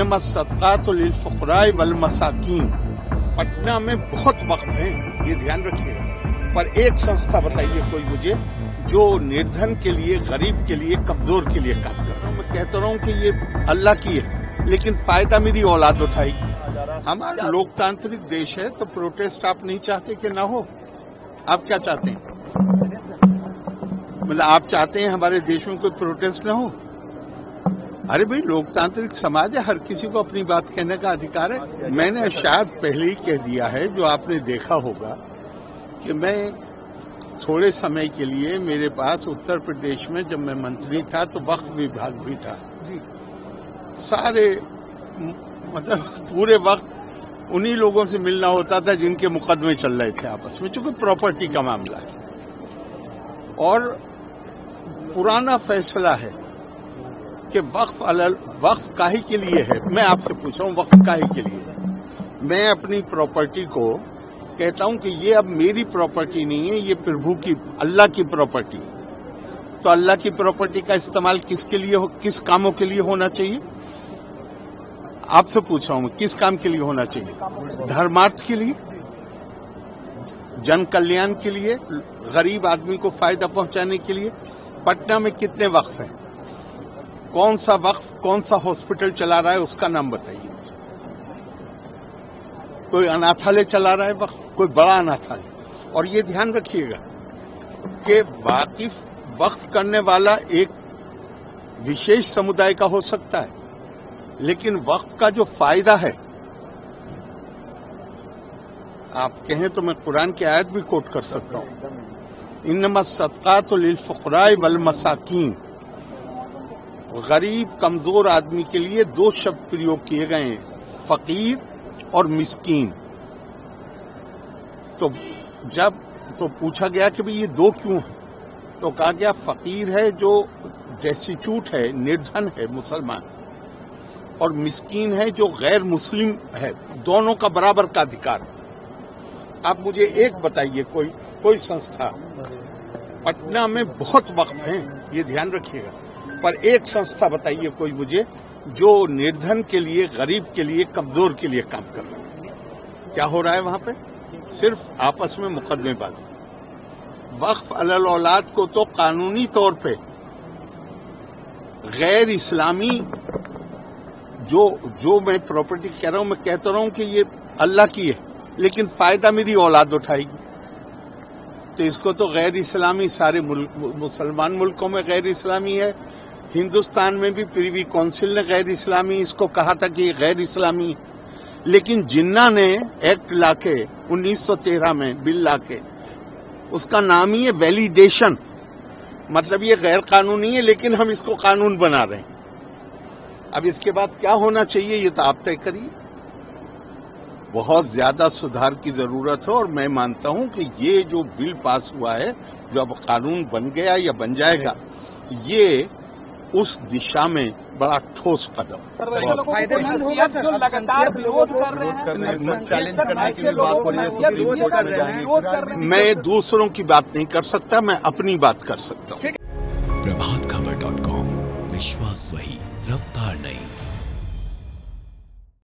इन्नमा सदकात लिलफुकराए वल मसाकीन। पटना में बहुत वक्फ हैं, ये ध्यान रखिएगा, पर एक संस्था बताइए कोई मुझे जो निर्धन के लिए, गरीब के लिए, कमजोर के लिए काम कर रहा हूँ। मैं कहता रहा हूँ कि ये अल्लाह की है, लेकिन फायदा मेरी औलाद उठाएगी। हमारा लोकतांत्रिक देश है, तो प्रोटेस्ट आप नहीं चाहते कि ना हो? आप क्या चाहते हैं? मतलब आप चाहते हैं हमारे देश में कोई प्रोटेस्ट ना हो? अरे भाई, लोकतांत्रिक समाज है, हर किसी को अपनी बात कहने का अधिकार है। मैंने शायद पहले ही कह दिया है, जो आपने देखा होगा कि मैं थोड़े समय के लिए, मेरे पास उत्तर प्रदेश में जब मैं मंत्री था तो वक्फ विभाग भी था। सारे मतलब पूरे वक्त उन्हीं लोगों से मिलना होता था जिनके मुकदमे चल रहे थे आपस में, चूंकि प्रॉपर्टी का मामला है। और पुराना फैसला है कि वक्फ काहे के लिए है। मैं आपसे पूछ रहा हूँ, वक्फ काहे के लिए? मैं अपनी प्रॉपर्टी को कहता हूं कि ये अब मेरी प्रॉपर्टी नहीं है, ये प्रभु की, अल्लाह की प्रॉपर्टी। तो अल्लाह की प्रॉपर्टी का इस्तेमाल किसके लिए हो, किस कामों के लिए होना चाहिए? आपसे पूछ रहा हूं, किस काम के लिए होना चाहिए? धर्मार्थ के लिए, जन कल्याण के लिए, गरीब आदमी को फायदा पहुंचाने के लिए। पटना में कितने वक्फ हैं? कौन सा वक्फ कौन सा हॉस्पिटल चला रहा है, उसका नाम बताइए। कोई अनाथालय चला रहा है वक्फ, कोई बड़ा अनाथालय। और ये ध्यान रखिएगा कि वक्फ करने वाला एक विशेष समुदाय का हो सकता है, लेकिन वक्फ का जो फायदा है, आप कहें तो मैं कुरान की आयत भी कोट कर सकता हूं, इन्नमा सदकात लिलफुकराए वल मसाकीन। गरीब कमजोर आदमी के लिए दो शब्द प्रयोग किए गए हैं, फकीर और मिस्कीन। तो जब पूछा गया कि भाई ये दो क्यों है, तो कहा गया फकीर है जो डेस्टिट्यूट है, निर्धन है, मुसलमान, और मिस्कीन है जो गैर मुस्लिम है। दोनों का बराबर का अधिकार। आप मुझे एक बताइए, कोई संस्था, पटना में बहुत वक्फ हैं, ये ध्यान रखिएगा, पर एक संस्था बताइए कोई मुझे जो निर्धन के लिए, गरीब के लिए, कमजोर के लिए काम कर रहा है। क्या हो रहा है वहां पे? सिर्फ आपस में मुकदमेबाजी। वक्फ अलल औलाद को तो कानूनी तौर पे गैर इस्लामी जो मैं प्रॉपर्टी कह रहा हूं, मैं कहता रहा हूं कि ये अल्लाह की है, लेकिन फायदा मेरी औलाद उठाएगी। तो इसको तो गैर इस्लामी, सारे मुसलमान मुल्कों में गैर इस्लामी है। हिंदुस्तान में भी प्रिवी काउंसिल ने गैर इस्लामी इसको कहा था कि ये गैर इस्लामी है। लेकिन जिन्ना ने एक्ट लाके 1913 में बिल लाके, उसका नाम ही है वैलिडेशन, मतलब ये गैर कानूनी है, लेकिन हम इसको कानून बना रहे हैं। अब इसके बाद क्या होना चाहिए, ये तो आप तय करिए। बहुत ज्यादा सुधार की जरूरत है, और मैं मानता हूं कि ये जो बिल पास हुआ है, जो अब कानून बन गया या बन जाएगा, ये उस दिशा में बड़ा ठोस कदम। फायदेमंद होगा जो लगातार विरोध कर रहे हैं, चैलेंज करने की भी बात हो रही है। मैं दूसरों की बात नहीं कर सकता, मैं अपनी बात कर सकता हूँ। प्रभातखबर.com, विश्वास वही, रफ्तार नहीं।